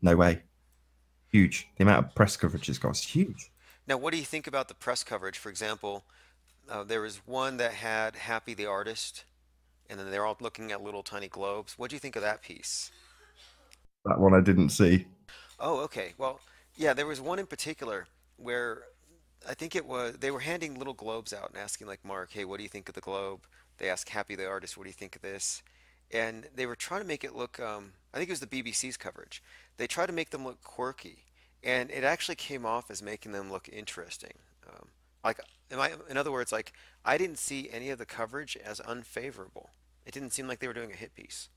No way. Huge. The amount of press coverage it's got is huge. Now, what do you think about the press coverage? For example, there was one that had Happy the artist, and then they're all looking at little tiny globes. What do you think of that piece? That one I didn't see. Oh, okay. Well, yeah, there was one in particular where I think it was they were handing little globes out and asking like Mark, "Hey, what do you think of the globe?" They asked Happy the artist, "What do you think of this?" And they were trying to make it look. I think it was the BBC's coverage. They tried to make them look quirky, and it actually came off as making them look interesting. Like, in other words, like I didn't see any of the coverage as unfavorable. It didn't seem like they were doing a hit piece.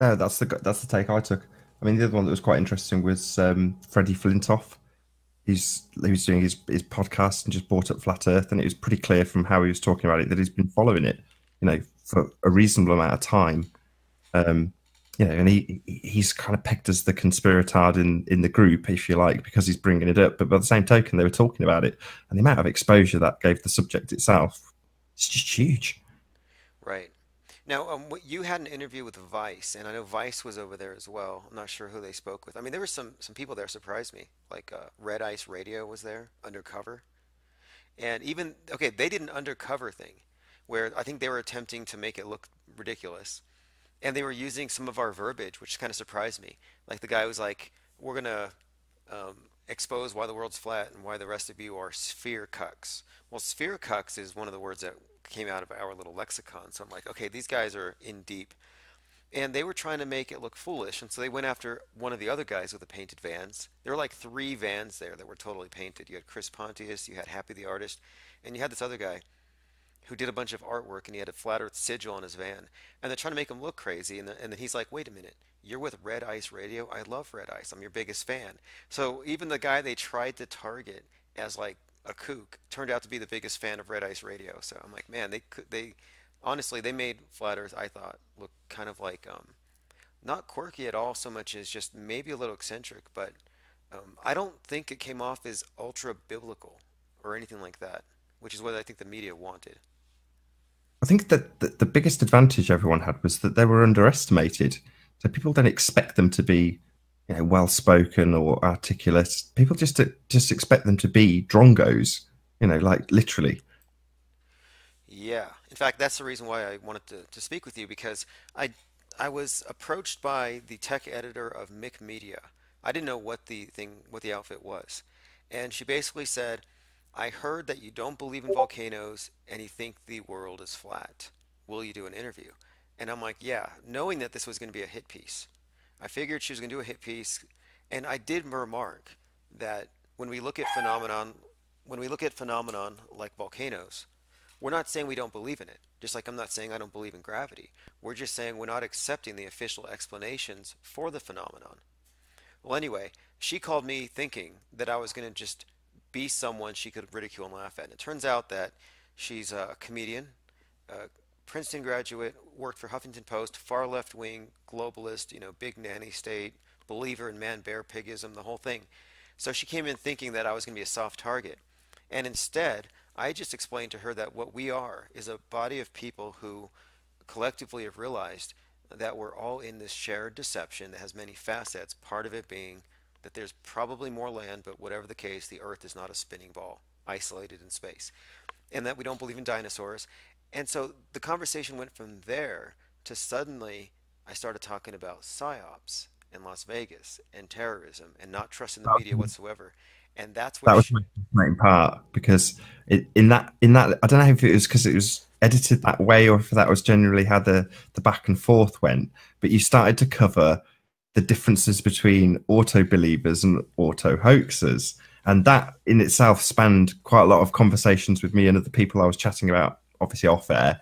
No, that's the take I took. I mean, the other one that was quite interesting was Freddie Flintoff. He was doing his podcast and just brought up flat Earth, and it was pretty clear from how he was talking about it that he's been following it, for a reasonable amount of time. Um, and he's kind of pegged as the conspiratard in the group, if you like, because he's bringing it up. But by the same token, they were talking about it, and the amount of exposure that gave the subject itself, it's just huge. Right. Now, you had an interview with Vice, and I know Vice was over there as well. I'm not sure who they spoke with. I mean, there were some people there surprised me. Like Red Ice Radio was there, undercover, and even okay, they did an undercover thing, where I think they were attempting to make it look ridiculous, and they were using some of our verbiage, which kind of surprised me. Like the guy was like, "We're gonna expose why the world's flat and why the rest of you are sphere cucks." Well, sphere cucks is one of the words that came out of our little lexicon. So I'm like, okay, these guys are in deep. And they were trying to make it look foolish. And so they went after one of the other guys with the painted vans. There were like three vans there that were totally painted. You had Chris Pontius, you had Happy the artist, and you had this other guy who did a bunch of artwork and he had a flat earth sigil on his van. And they're trying to make him look crazy. And then he's like, wait a minute, you're with Red Ice Radio? I love Red Ice. I'm your biggest fan. So even the guy they tried to target as like a kook turned out to be the biggest fan of Red Ice Radio. So I'm like, man, they honestly they made Flat Earth, I thought, look kind of like not quirky at all so much as just maybe a little eccentric, but I don't think it came off as ultra biblical or anything like that, which is what I think the media wanted. I think that the biggest advantage everyone had was that they were underestimated. So people don't expect them to be, well spoken or articulate. People just expect them to be drongos, like literally. Yeah. In fact, that's the reason why I wanted to speak with you because I was approached by the tech editor of Mick Media. I didn't know what the outfit was. And she basically said, I heard that you don't believe in volcanoes and you think the world is flat. Will you do an interview? And I'm like, yeah, knowing that this was going to be a hit piece. I figured she was going to do a hit piece, and I did remark that when we look at phenomenon like volcanoes, we're not saying we don't believe in it. Just like I'm not saying I don't believe in gravity. We're just saying we're not accepting the official explanations for the phenomenon. Well, anyway, she called me thinking that I was going to just be someone she could ridicule and laugh at. And it turns out that she's a comedian, a Princeton graduate, worked for Huffington Post, far left wing, globalist, big nanny state, believer in man bear pigism, the whole thing. So she came in thinking that I was going to be a soft target. And instead, I just explained to her that what we are is a body of people who collectively have realized that we're all in this shared deception that has many facets, part of it being that there's probably more land, but whatever the case, the Earth is not a spinning ball isolated in space, and that we don't believe in dinosaurs. And so the conversation went from there to suddenly I started talking about psyops in Las Vegas and terrorism and not trusting the media whatsoever. And that's where That was she, my fascinating part because in that I don't know if it was because it was edited that way or if that was generally how the back and forth went, but you started to cover the differences between auto believers and auto hoaxers. And that in itself spanned quite a lot of conversations with me and other people I was chatting about, obviously off air,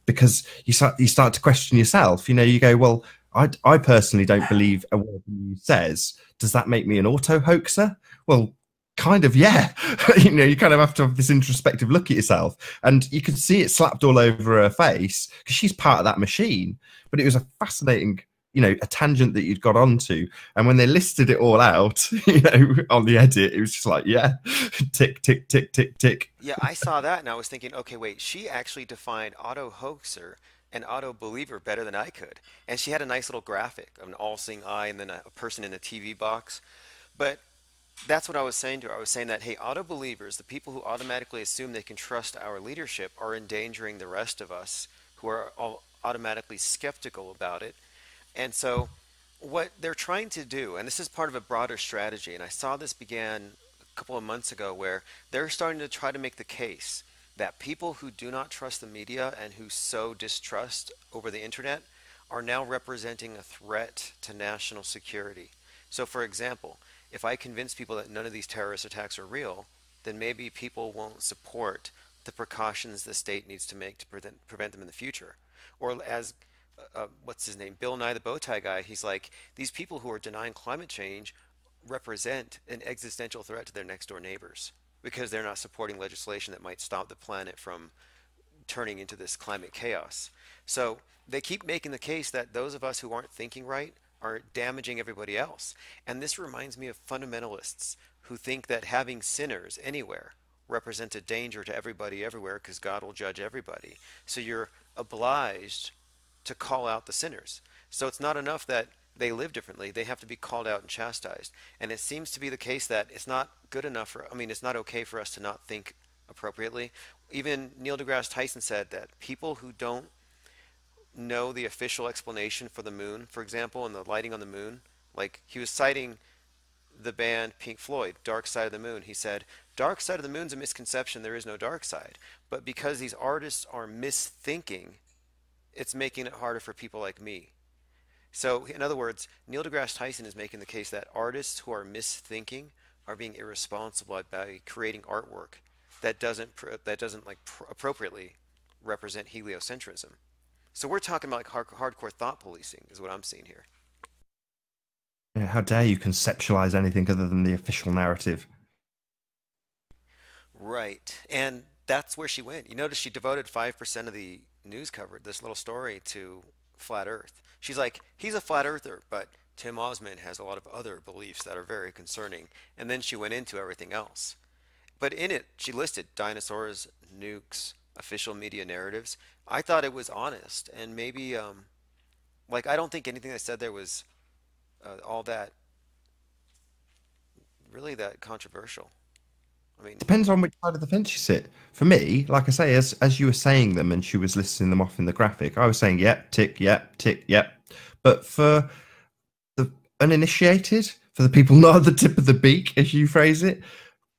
because you start to question yourself. You go, well, I personally don't believe a word you says. Does that make me an auto hoaxer? Well, kind of, yeah. You kind of have to have this introspective look at yourself, and you could see it slapped all over her face because she's part of that machine. But it was a fascinating, a tangent that you'd got onto. And when they listed it all out, on the edit, it was just like, yeah, tick, tick, tick, tick, tick. yeah, I saw that and I was thinking, okay, wait, she actually defined auto hoaxer and auto believe her better than I could. And she had a nice little graphic of an all-seeing eye and then a person in a TV box. But that's what I was saying to her. I was saying that, hey, auto believers, the people who automatically assume they can trust our leadership, are endangering the rest of us who are all automatically skeptical about it. And so, what they're trying to do, and this is part of a broader strategy, and I saw this began a couple of months ago, where they're starting to try to make the case that people who do not trust the media and who sow distrust over the internet are now representing a threat to national security. So, for example, if I convince people that none of these terrorist attacks are real, then maybe people won't support the precautions the state needs to make to prevent them in the future. Or as what's his name, Bill Nye the bow tie guy, he's like, these people who are denying climate change represent an existential threat to their next door neighbors because they're not supporting legislation that might stop the planet from turning into this climate chaos. So they keep making the case that those of us who aren't thinking right are damaging everybody else. And this reminds me of fundamentalists who think that having sinners anywhere represents a danger to everybody everywhere because God will judge everybody. So you're obliged to call out the sinners. So it's not enough that they live differently, they have to be called out and chastised. And it seems to be the case that it's not good enough for, I mean, it's not okay for us to not think appropriately. Even Neil deGrasse Tyson said that people who don't know the official explanation for the moon, for example, and the lighting on the moon, like he was citing the band Pink Floyd, Dark Side of the Moon. He said, Dark Side of the Moon's a misconception, there is no dark side. But because these artists are misthinking, it's making it harder for people like me. So, in other words, Neil deGrasse Tyson is making the case that artists who are misthinking are being irresponsible by creating artwork that doesn't like appropriately represent heliocentrism. So we're talking about like hardcore thought policing, is what I'm seeing here. Yeah, how dare you conceptualize anything other than the official narrative? Right, and that's where she went. You notice she devoted 5% of the news coverage, this little story, to flat Earth. She's like, he's a flat earther, but Tim Osman has a lot of other beliefs that are very concerning. And then she went into everything else. But in it, she listed dinosaurs, nukes, official media narratives. I thought it was honest, and maybe, like, I don't think anything I said there was all that really that controversial. I mean, Depends on which side of the fence you sit. For me, like I say, as you were saying them and she was listing them off in the graphic, I was saying yep, tick, yep, tick, yep. But for the uninitiated, for the people not at the tip of the beak, as you phrase it,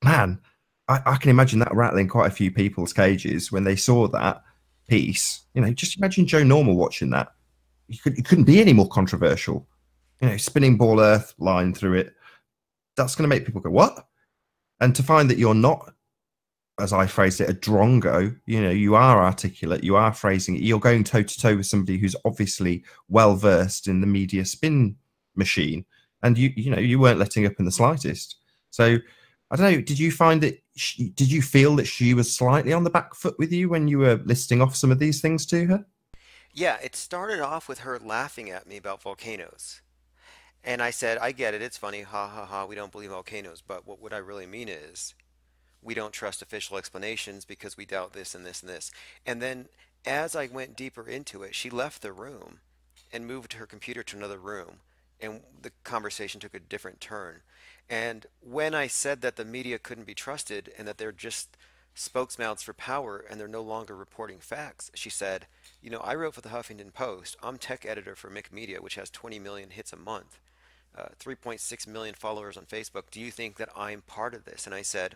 man, I can imagine that rattling quite a few people's cages when they saw that piece. You know, just imagine Joe Normal watching that. It couldn't be any more controversial. You know, spinning ball Earth line through it. That's going to make people go, what? And to find that you're not, as I phrased it, a drongo, you know, you are articulate, you are phrasing it, you're going toe to toe with somebody who's obviously well versed in the media spin machine, and you know, you weren't letting up in the slightest. So I don't know, did you find that did you feel that she was slightly on the back foot with you when you were listing off some of these things to her? yeah, it started off with her laughing at me about volcanoes. And I said, I get it, it's funny, ha ha ha, we don't believe volcanoes. But what I really mean is, we don't trust official explanations because we doubt this and this and this. And then as I went deeper into it, she left the room and moved her computer to another room. And the conversation took a different turn. And when I said that the media couldn't be trusted and that they're just spokesmouths for power and they're no longer reporting facts, she said, you know, I wrote for the Huffington Post. I'm tech editor for Mick Media, which has 20 million hits a month, 3.6 million followers on Facebook. Do you think that I'm part of this? And I said,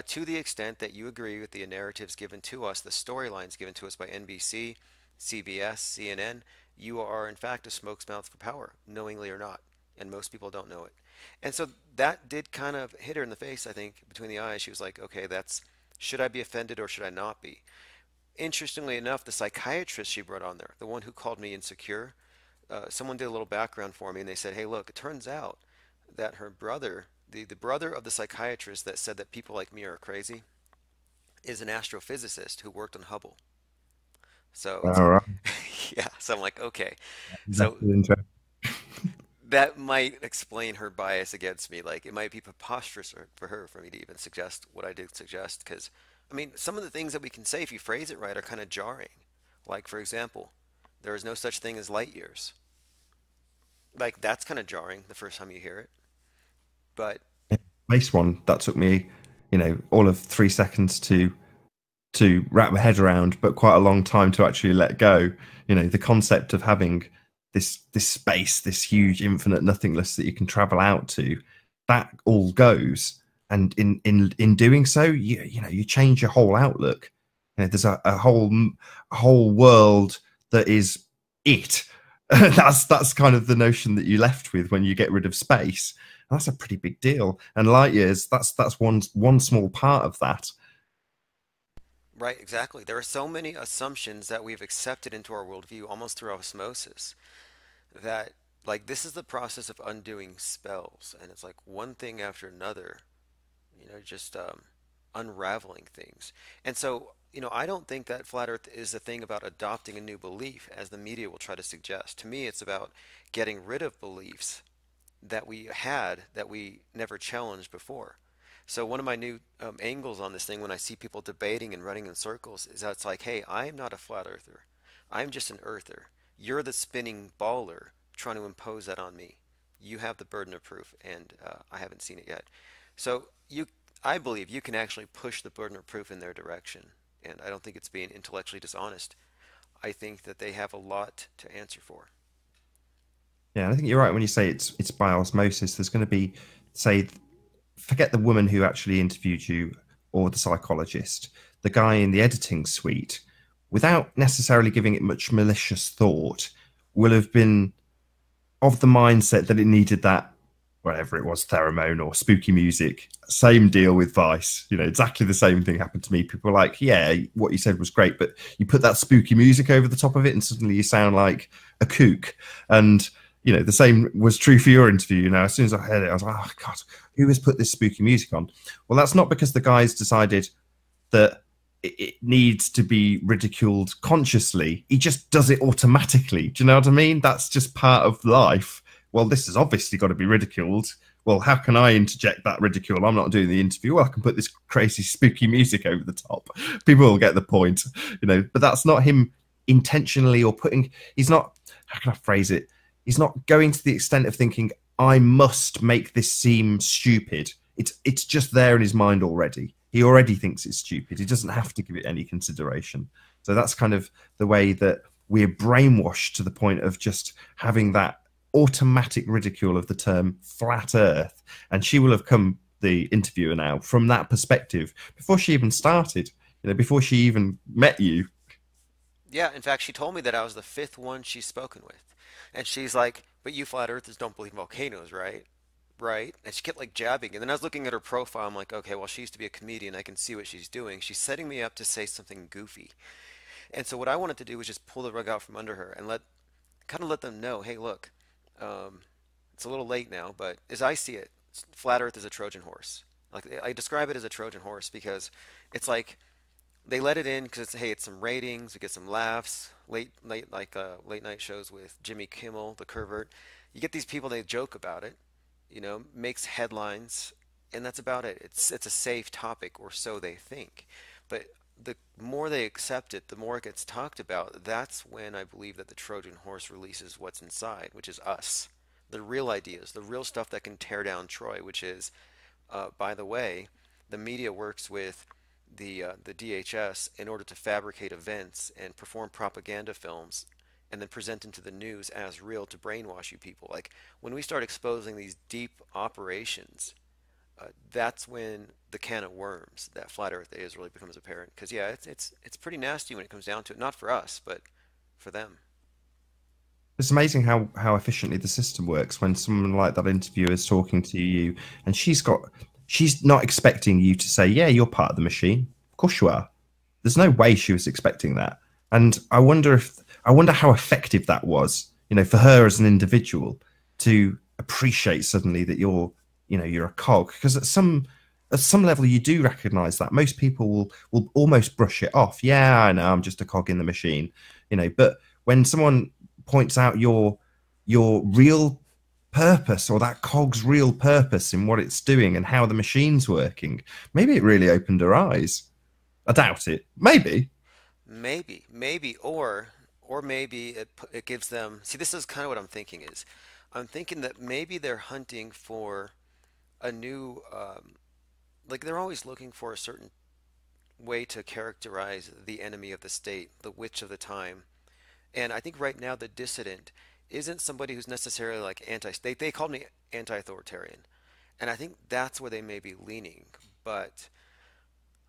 to the extent that you agree with the narratives given to us, the storylines given to us by NBC, CBS, CNN, you are in fact a smokesmouth for power, knowingly or not. And most people don't know it. And so that did kind of hit her in the face, I think, between the eyes. She was like, okay, that's, should I be offended or should I not be? Interestingly enough, the psychiatrist she brought on there, the one who called me insecure, someone did a little background for me and they said, hey, look, it turns out that her brother, the brother of the psychiatrist that said that people like me are crazy, is an astrophysicist who worked on Hubble. So it's, All right. yeah, so I'm like, okay. That's So interesting. that might explain her bias against me. Like, it might be preposterous for her for me to even suggest what I did suggest. Because, I mean, some of the things that we can say, if you phrase it right, are kind of jarring. Like, for example, there is no such thing as light years. Like, that's kind of jarring the first time you hear it. But Base one that took me, all of 3 seconds to wrap my head around, but quite a long time to actually let go. The concept of having this space, this huge infinite nothingness that you can travel out to, that all goes. And in doing so, you change your whole outlook. There's a whole world that is it. That's kind of the notion that you're left with when you get rid of space. And that's a pretty big deal. And light years, that's one small part of that. right, exactly. There are so many assumptions that we've accepted into our worldview almost through osmosis that, like, this is the process of undoing spells, and it's like one thing after another, just unraveling things. And so, I don't think that flat Earth is a thing about adopting a new belief, as the media will try to suggest. To me, it's about getting rid of beliefs that we had that we never challenged before. So one of my new angles on this thing when I see people debating and running in circles is that it's like, hey, I am not a flat earther. I'm just an earther. You're the spinning baller trying to impose that on me. You have the burden of proof, and I haven't seen it yet. So I believe you can actually push the burden of proof in their direction, and I don't think it's being intellectually dishonest. I think that they have a lot to answer for. Yeah, I think you're right when you say it's by osmosis. There's going to be, say, forget the woman who actually interviewed you or the psychologist, the guy in the editing suite, without necessarily giving it much malicious thought, will have been of the mindset that it needed that, whatever it was, pheromone or spooky music. Same deal with Vice. Exactly the same thing happened to me. People were like, yeah, what you said was great, but you put that spooky music over the top of it and suddenly you sound like a kook. And the same was true for your interview. As soon as I heard it, I was like, oh, God, who has put this spooky music on? Well, that's not because the guys decided that it needs to be ridiculed consciously. He just does it automatically. Do you know what I mean? That's just part of life. Well, this has obviously got to be ridiculed. Well, how can I interject that ridicule? I'm not doing the interview. Well, I can put this crazy spooky music over the top. People will get the point, but that's not him intentionally or putting, he's not, how can I phrase it? He's not going to the extent of thinking, I must make this seem stupid. It's just there in his mind already. He already thinks it's stupid. He doesn't have to give it any consideration. So that's kind of the way that we're brainwashed to the point of just having that automatic ridicule of the term flat earth. And she will have come, the interviewer now, from that perspective before she even started, before she even met you. Yeah, in fact, she told me that I was the fifth one she's spoken with. And she's like, but you flat earthers don't believe in volcanoes, right? Right? And she kept like jabbing. And then I was looking at her profile. I'm like, okay, well, she used to be a comedian. I can see what she's doing. She's setting me up to say something goofy. And so what I wanted to do was just pull the rug out from under her and kind of let them know, hey, look, um, it's a little late now, but as I see it, flat Earth is a Trojan horse. Like I describe it as a Trojan horse because it's like they let it in because it's, hey, it's some ratings, we get some laughs, late night shows with Jimmy Kimmel, the Curvert. You get these people, they joke about it, makes headlines, and that's about it. It's a safe topic, or so they think. But the more they accept it, the more it gets talked about. That's when I believe that the Trojan horse releases what's inside, which is us. The real ideas, the real stuff that can tear down Troy, which is, by the way, the media works with the DHS in order to fabricate events and perform propaganda films and then present them to the news as real to brainwash you people. Like when we start exposing these deep operations, that's when the can of worms that flat Earth is really becomes apparent. Because yeah, it's pretty nasty when it comes down to it. Not for us, but for them. It's amazing how efficiently the system works when someone like that interviewer is talking to you and she's not expecting you to say, yeah, you're part of the machine. Of course you are. There's no way she was expecting that. And I wonder how effective that was, for her as an individual to appreciate suddenly that you're a cog. Because at some level you do recognize that. Most people will almost brush it off. Yeah, I know, I'm just a cog in the machine, but when someone points out your real purpose, or that cog's real purpose in what it's doing and how the machine's working, maybe it really opened her eyes. I doubt it. Maybe. maybe, or maybe it gives them. See, this is kind of what I'm thinking is, I'm thinking that maybe they're hunting for a new, like they're always looking for a certain way to characterize the enemy of the state, the witch of the time. And I think right now the dissident isn't somebody who's necessarily like they called me anti-authoritarian. And I think that's where they may be leaning. But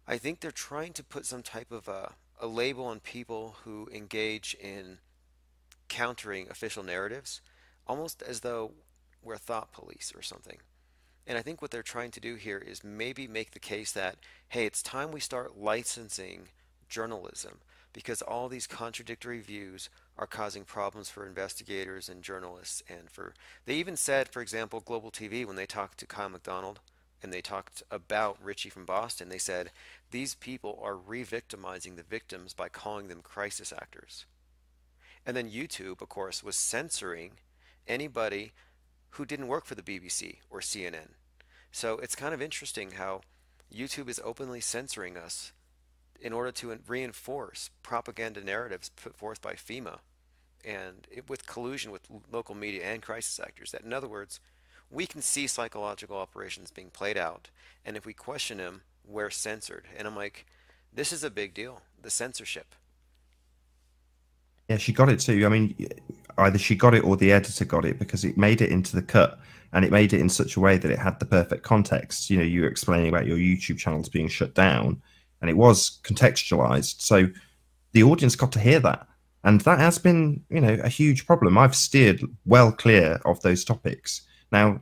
I think they're trying to put some type of a label on people who engage in countering official narratives, almost as though we're thought police or something. And I think what they're trying to do here is maybe make the case that, hey, it's time we start licensing journalism because all these contradictory views are causing problems for investigators and journalists. And for, they even said, for example, Global TV, when they talked to Kyle McDonald and they talked about Richie from Boston, they said, these people are re victimizing the victims by calling them crisis actors. And then YouTube, of course, was censoring anybody who didn't work for the BBC or CNN. So it's kind of interesting how YouTube is openly censoring us in order to reinforce propaganda narratives put forth by FEMA and with collusion with local media and crisis actors. That, in other words, we can see psychological operations being played out, and if we question them, we're censored. And I'm like, this is a big deal. The censorship. Yeah, she got it too. I mean, either she got it or the editor got it because it made it into the cut and it made it in such a way that it had the perfect context. You know, you were explaining about your YouTube channels being shut down and it was contextualized. So the audience got to hear that. And that has been, you know, a huge problem. I've steered well clear of those topics. Now,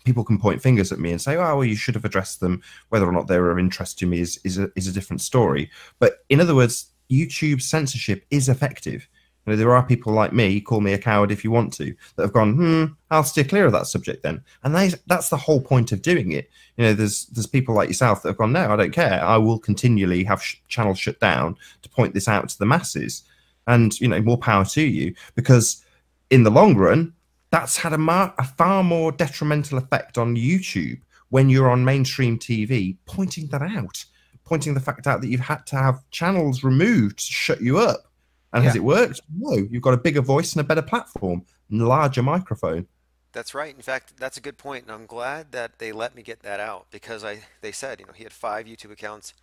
people can point fingers at me and say, "Oh, well, you should have addressed them. Whether or not they were of interest to me is a different story." But in other words, YouTube censorship is effective. You know, there are people like me, call me a coward if you want to, that have gone, I'll steer clear of that subject then. And that's the whole point of doing it. You know, there's people like yourself that have gone, no, I don't care. I will continually have channels shut down to point this out to the masses. And, you know, more power to you, because in the long run, that's had a far more detrimental effect on YouTube when you're on mainstream TV, pointing that out, pointing the fact out that you've had to have channels removed to shut you up. And has Yeah, it worked? No, you've got a bigger voice and a better platform, and a larger microphone. that's right. In fact, that's a good point, and I'm glad that they let me get that out because they said, he had 5 YouTube accounts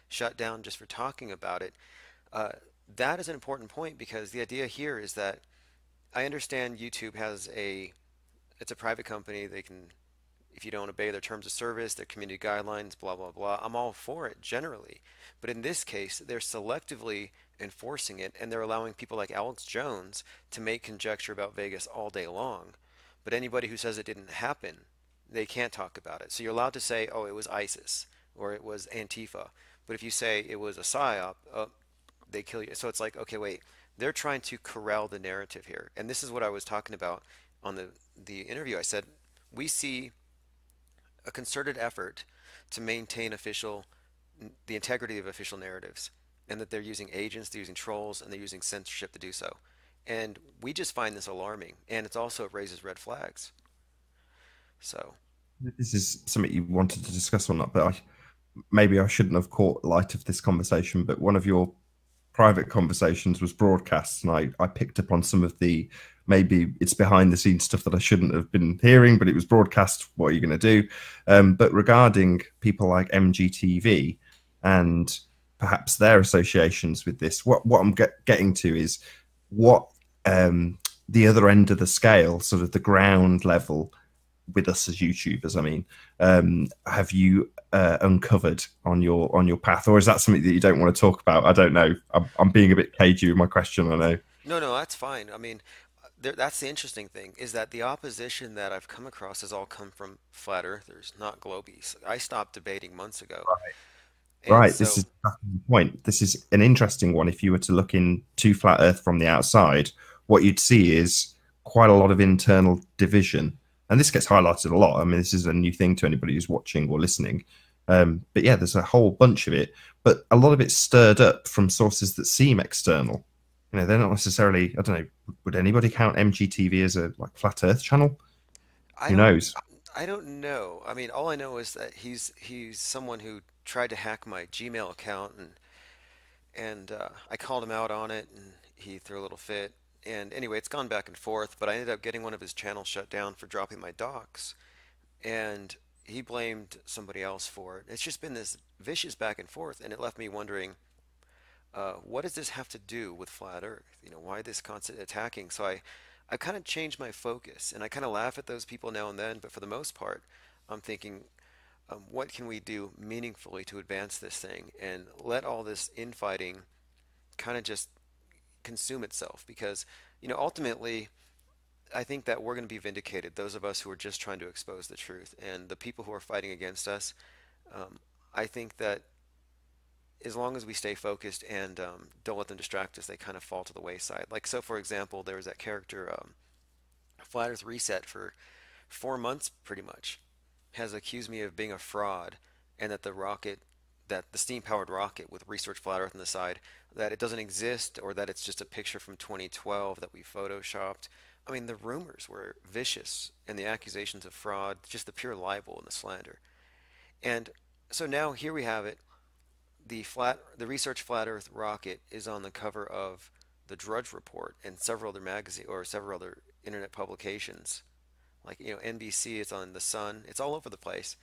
shut down just for talking about it. Uh, that is an important point because the idea here is that I understand YouTube has it's a private company. They can, if you don't obey their terms of service, their community guidelines, blah, blah, blah. I'm all for it generally. But in this case, they're selectively enforcing it and they're allowing people like Alex Jones to make conjecture about Vegas all day long. But anybody who says it didn't happen, they can't talk about it. So you're allowed to say, oh, it was ISIS or it was Antifa. But if you say it was a PSYOP, oh, they kill you. So it's like, okay, wait, they're trying to corral the narrative here. And this is what I was talking about on the interview. I said, we see a concerted effort to maintain the integrity of official narratives, and that they're using agents, they're using trolls, and they're using censorship to do so. And we just find this alarming, and it's also it raises red flags. So, This is something you wanted to discuss or not, but maybe I shouldn't have caught light of this conversation, but one of your private conversations was broadcast, and I picked up on some of the, maybe it's behind the scenes stuff that I shouldn't have been hearing, but it was broadcast. What are you going to do? But regarding people like MGTV and perhaps their associations with this, what I'm getting to is what the other end of the scale, sort of the ground level with us as YouTubers. I mean, have you uncovered on your path, or is that something that you don't want to talk about? I don't know. I'm being a bit cagey with my question. I know. no, no, that's fine. I mean, that's the interesting thing is that the opposition that I've come across has all come from flat earthers, not globies. I stopped debating months ago. And Right. This so is the point. This is an interesting one. If you were to look into flat Earth from the outside, what you'd see is quite a lot of internal division, and this gets highlighted a lot. I mean, this is a new thing to anybody who's watching or listening. But yeah, there's a whole bunch of it, but a lot of it's stirred up from sources that seem external. You know, they're not necessarily. I don't know. Would anybody count MGTV as a like flat Earth channel? I Who don't knows? I don't know. I mean, all I know is that he's someone who tried to hack my Gmail account and I called him out on it, and he threw a little fit. And anyway, it's gone back and forth, but I ended up getting one of his channels shut down for dropping my docs, and he blamed somebody else for it. It's just been this vicious back and forth, and it left me wondering, what does this have to do with flat Earth? You know, why this constant attacking? So I kind of changed my focus, and I kind of laugh at those people now and then, but for the most part, I'm thinking, what can we do meaningfully to advance this thing and let all this infighting kind of just consume itself? Because, you know, ultimately, I think that we're going to be vindicated, those of us who are just trying to expose the truth, and the people who are fighting against us. I think that as long as we stay focused and don't let them distract us, they kind of fall to the wayside. Like, so for example, there was that character, Flat Earth Reset, for 4 months pretty much, has accused me of being a fraud, and that the rocket, that the steam powered rocket with Research Flat Earth on the side, that it doesn't exist, or that it's just a picture from 2012 that we photoshopped. I mean, the rumors were vicious, and the accusations of fraud, just the pure libel and the slander. And so now here we have it. The Research Flat Earth rocket is on the cover of the Drudge Report and several other magazine or several other internet publications. Like, you know, NBC, it's on the Sun, it's all over the place.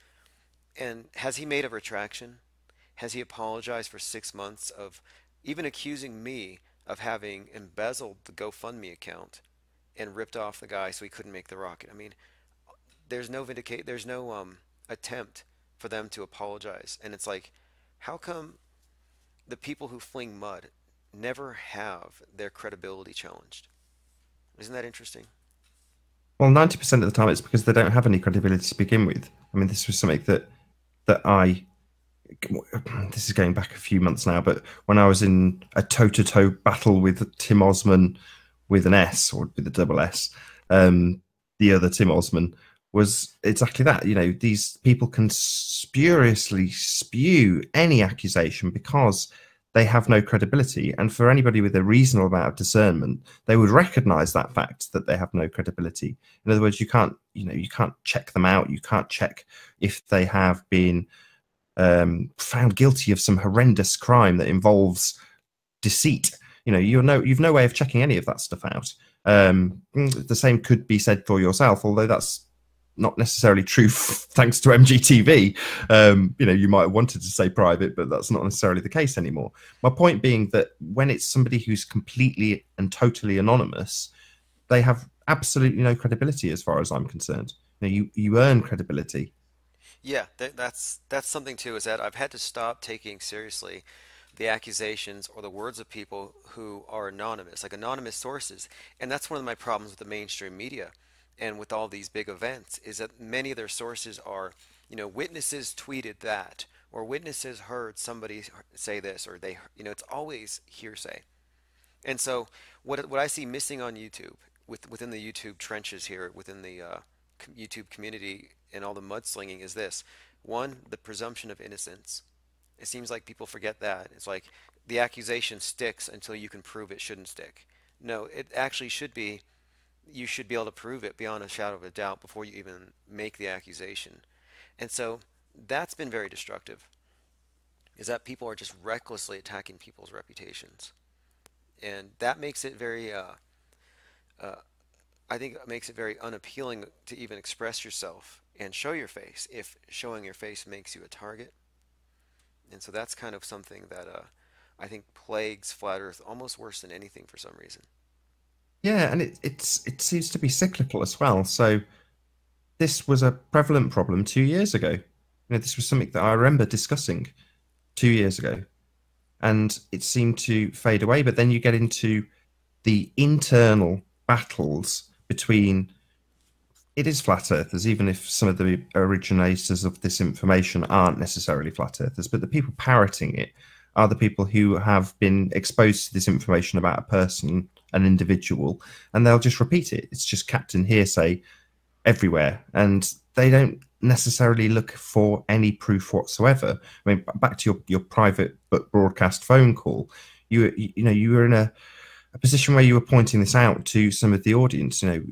And has he made a retraction? Has he apologized for 6 months of even accusing me of having embezzled the GoFundMe account and ripped off the guy so he couldn't make the rocket? I mean, there's no attempt for them to apologize. And it's like, how come the people who fling mud never have their credibility challenged? Isn't that interesting? Well, 90% of the time it's because they don't have any credibility to begin with. I mean, this was something that I, this is going back a few months now, but when I was in a toe-to-toe battle with Tim Osman with an S, or with a double S, the other Tim Osman, was exactly that. You know, these people can spuriously spew any accusation because they have no credibility. And for anybody with a reasonable amount of discernment, they would recognize that fact, that they have no credibility. In other words, you can't check them out. You can't check if they have been found guilty of some horrendous crime that involves deceit. You know, you've no way of checking any of that stuff out. The same could be said for yourself, although that's not necessarily true thanks to MGTV. You know, you might have wanted to say private, but that's not necessarily the case anymore. My point being that when it's somebody who's completely and totally anonymous, they have absolutely no credibility as far as I'm concerned. You know, you earn credibility. Yeah, that's something too, is that I've had to stop taking seriously the accusations or the words of people who are anonymous, like anonymous sources. And that's one of my problems with the mainstream media and with all these big events, is that many of their sources are, you know, witnesses tweeted that, or witnesses heard somebody say this, or they, you know, it's always hearsay. And so what I see missing on YouTube, within the YouTube trenches here, within the YouTube community and all the mudslinging, is this: one, the presumption of innocence. It seems like people forget that. It's like the accusation sticks until you can prove it shouldn't stick. No, it actually should be, you should be able to prove it beyond a shadow of a doubt before you even make the accusation. And so that's been very destructive, is that people are just recklessly attacking people's reputations. And that makes it very, uh, I think it makes it very unappealing to even express yourself and show your face if showing your face makes you a target. And so that's kind of something that I think plagues Flat Earth almost worse than anything for some reason. Yeah, and it seems to be cyclical as well. So this was a prevalent problem 2 years ago. You know, this was something that I remember discussing 2 years ago, and it seemed to fade away. But then you get into the internal battles between, it is flat earthers, even if some of the originators of this information aren't necessarily flat earthers, but the people parroting it are the people who have been exposed to this information about a person, an individual, and they'll just repeat it. It's just captain hearsay everywhere, and they don't necessarily look for any proof whatsoever. I mean, back to your private but broadcast phone call, you were in a position where you were pointing this out to some of the audience, you know,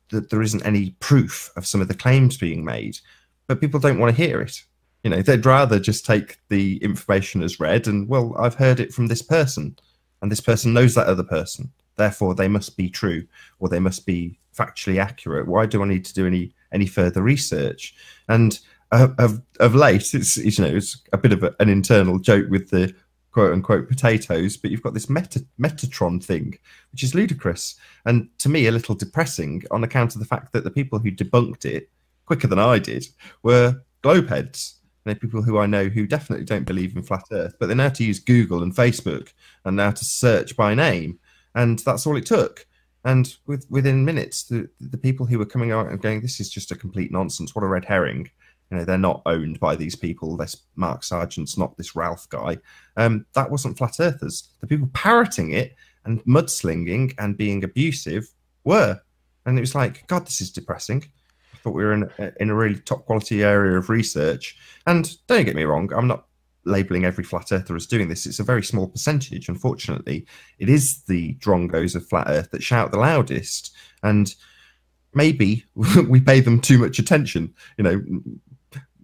that there isn't any proof of some of the claims being made, but people don't want to hear it. You know, they'd rather just take the information as read and, well, I've heard it from this person, and this person knows that other person. Therefore, they must be true, or they must be factually accurate. Why do I need to do any further research? And of late, it's you know, it's a bit of an internal joke with the quote unquote potatoes, but you've got this Metatron thing, which is ludicrous and to me a little depressing on account of the fact that the people who debunked it quicker than I did were globeheads. You know, people who I know who definitely don't believe in flat Earth, but they know how to use Google and Facebook and now to search by name, and that's all it took. And within minutes, the people who were coming out and going, "This is just a complete nonsense. What a red herring." You know, they're not owned by these people. This Mark Sargent's not this Ralph guy. That wasn't flat earthers. The people parroting it and mudslinging and being abusive were. And it was like, God, this is depressing. I thought we were in a really top quality area of research. And don't get me wrong, I'm not labeling every flat earther as doing this. It's a very small percentage. Unfortunately, it is the drongos of flat earth that shout the loudest. And maybe we pay them too much attention. You know,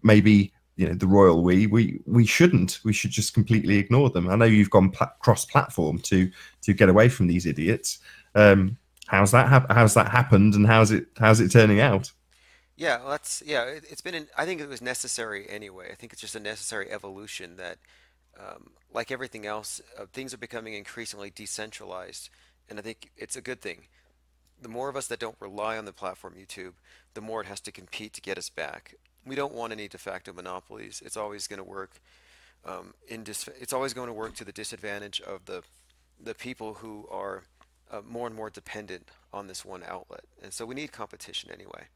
maybe, you know, the royal we shouldn't. We should just completely ignore them. I know you've gone cross-platform to get away from these idiots. How's that happened, and how's it turning out? Yeah, well, it's been. I think it was necessary anyway. I think it's just a necessary evolution that, like everything else, things are becoming increasingly decentralized, and I think it's a good thing. The more of us that don't rely on the platform YouTube, the more it has to compete to get us back. We don't want any de facto monopolies. It's always going to work it's always going to work to the disadvantage of the people who are more and more dependent on this one outlet. And so we need competition anyway.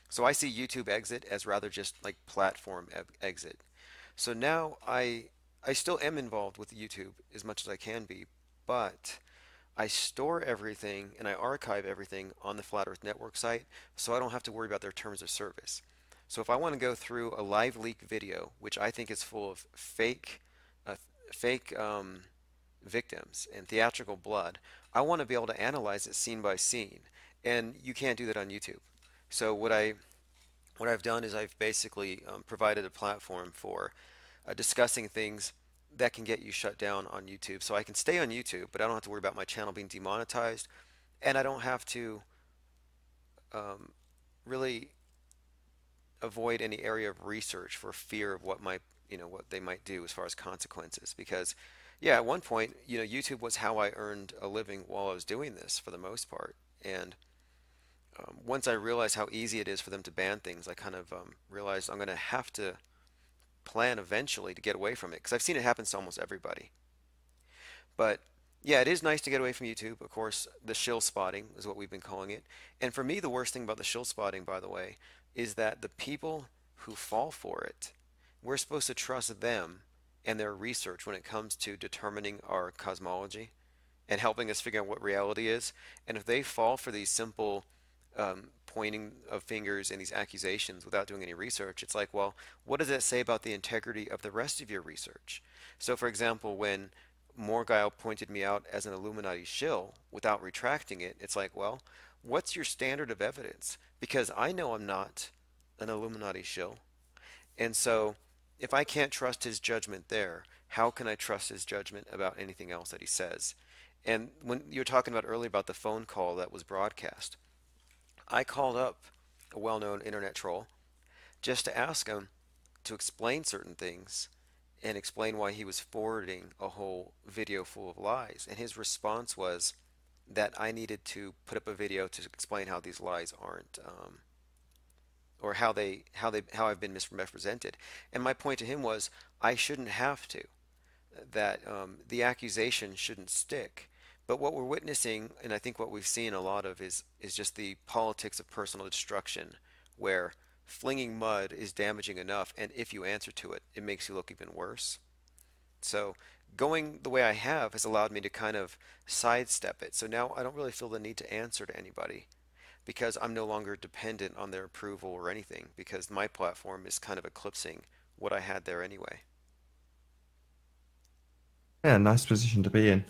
So I see YouTube exit as rather just like platform exit. So now I still am involved with YouTube as much as I can be, but I store everything and I archive everything on the Flat Earth Network site, so I don't have to worry about their terms of service. So if I want to go through a live leak video, which I think is full of uh, fake victims and theatrical blood, I want to be able to analyze it scene by scene, and you can't do that on YouTube. So what I've done is I've basically provided a platform for discussing things that can get you shut down on YouTube. So I can stay on YouTube, but I don't have to worry about my channel being demonetized, and I don't have to really avoid any area of research for fear of what they might do as far as consequences. Because yeah, at one point, YouTube was how I earned a living while I was doing this for the most part. And once I realized how easy it is for them to ban things, I kind of realized I'm going to have to plan eventually to get away from it, because I've seen it happen to almost everybody. But yeah, it is nice to get away from YouTube. Of course, the shill spotting is what we've been calling it. And for me, the worst thing about the shill spotting, by the way, is that the people who fall for it, we're supposed to trust them and their research when it comes to determining our cosmology and helping us figure out what reality is. And if they fall for these simple pointing of fingers and these accusations without doing any research, it's like, well, what does that say about the integrity of the rest of your research? So, for example, when Morgile pointed me out as an Illuminati shill without retracting it, it's like, well, what's your standard of evidence? Because I know I'm not an Illuminati shill. And so, if I can't trust his judgment there, how can I trust his judgment about anything else that he says? And when you were talking about earlier about the phone call that was broadcast, I called up a well-known internet troll just to ask him to explain certain things and explain why he was forwarding a whole video full of lies. And his response was that I needed to put up a video to explain how these lies aren't, or how I've been misrepresented. And my point to him was I shouldn't have to. That the accusation shouldn't stick. But what we're witnessing, and I think what we've seen a lot of, is just the politics of personal destruction, where flinging mud is damaging enough, and if you answer to it, it makes you look even worse. So going the way I have has allowed me to kind of sidestep it. So now I don't really feel the need to answer to anybody, because I'm no longer dependent on their approval or anything, because my platform is kind of eclipsing what I had there anyway. Yeah, nice position to be in.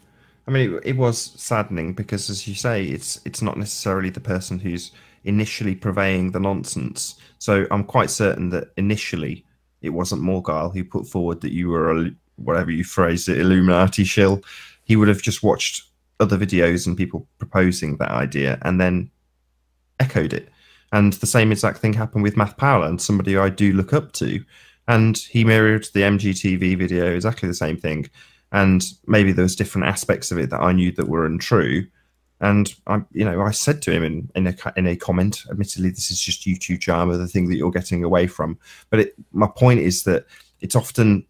I mean, it was saddening because, as you say, it's not necessarily the person who's initially purveying the nonsense. So I'm quite certain that initially it wasn't Morgile who put forward that you were a, whatever you phrased it, Illuminati shill. He would have just watched other videos and people proposing that idea and then echoed it. And the same exact thing happened with Matt Powell, and somebody I do look up to. And he mirrored the MGTV video, exactly the same thing. And maybe there was different aspects of it that I knew that were untrue. And I said to him in a comment, admittedly, this is just YouTube drama, the thing that you're getting away from. But my point is that it's often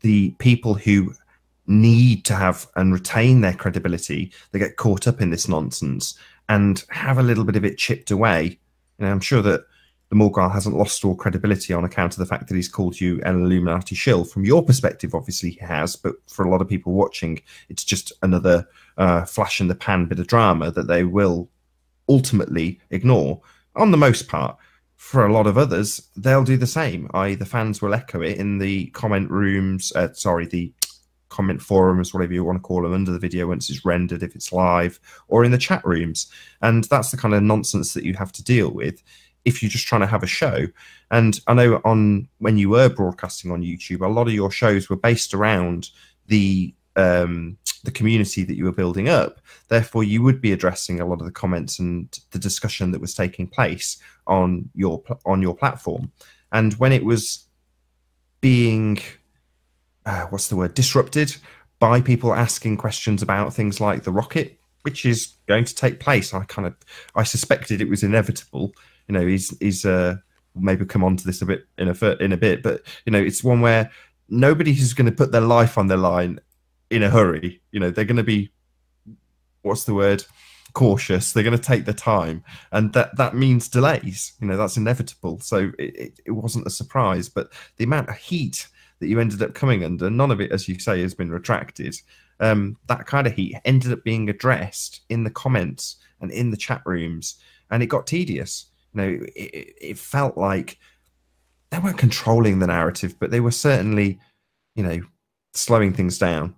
the people who need to have and retain their credibility that get caught up in this nonsense and have a little bit of it chipped away. I'm sure that the Morgile hasn't lost all credibility on account of the fact that he's called you an Illuminati shill. From your perspective, obviously he has, but for a lot of people watching, it's just another flash in the pan bit of drama that they will ultimately ignore. On the most part, for a lot of others, they'll do the same, i.e. the fans will echo it in the comment rooms, the comment forums, whatever you want to call them, under the video once it's rendered, if it's live, or in the chat rooms. And that's the kind of nonsense that you have to deal with if you're just trying to have a show. And I know when you were broadcasting on YouTube, a lot of your shows were based around the community that you were building up. Therefore, you would be addressing a lot of the comments and the discussion that was taking place on your platform. And when it was being disrupted by people asking questions about things like the rocket, which is going to take place, I suspected it was inevitable. He's maybe come on to this a bit in a bit, but it's one where nobody is going to put their life on the line in a hurry. They're going to be cautious. They're going to take the time, and that means delays. That's inevitable. So it wasn't a surprise, but the amount of heat that you ended up coming under, none of it, as you say, has been retracted. That kind of heat ended up being addressed in the comments and in the chat rooms, and it got tedious. It felt like they weren't controlling the narrative, but they were certainly, slowing things down.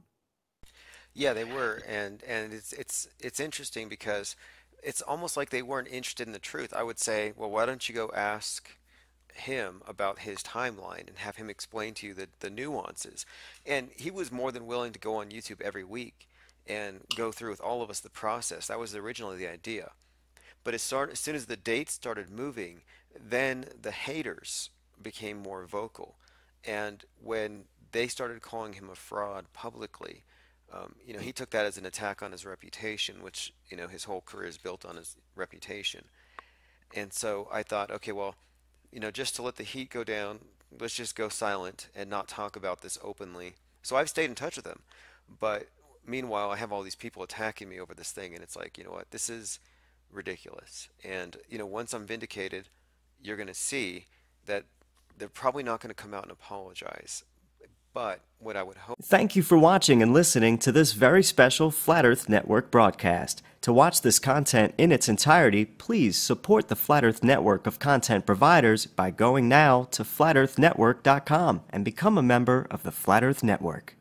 Yeah, they were, and it's interesting because it's almost like they weren't interested in the truth. I would say, well, why don't you go ask him about his timeline and have him explain to you the nuances? And he was more than willing to go on YouTube every week and go through with all of us the process. That was originally the idea. But as soon as the dates started moving, then the haters became more vocal. And when they started calling him a fraud publicly, he took that as an attack on his reputation, which, his whole career is built on his reputation. And so I thought, okay, well, just to let the heat go down, let's just go silent and not talk about this openly. So I've stayed in touch with him. But meanwhile, I have all these people attacking me over this thing. And it's like, you know what, this is ridiculous. And once I'm vindicated, you're going to see that they're probably not going to come out and apologize. But what I would hope... Thank you for watching and listening to this very special Flat Earth Network broadcast. To watch this content in its entirety, please support the Flat Earth Network of content providers by going now to flatearthnetwork.com and become a member of the Flat Earth Network.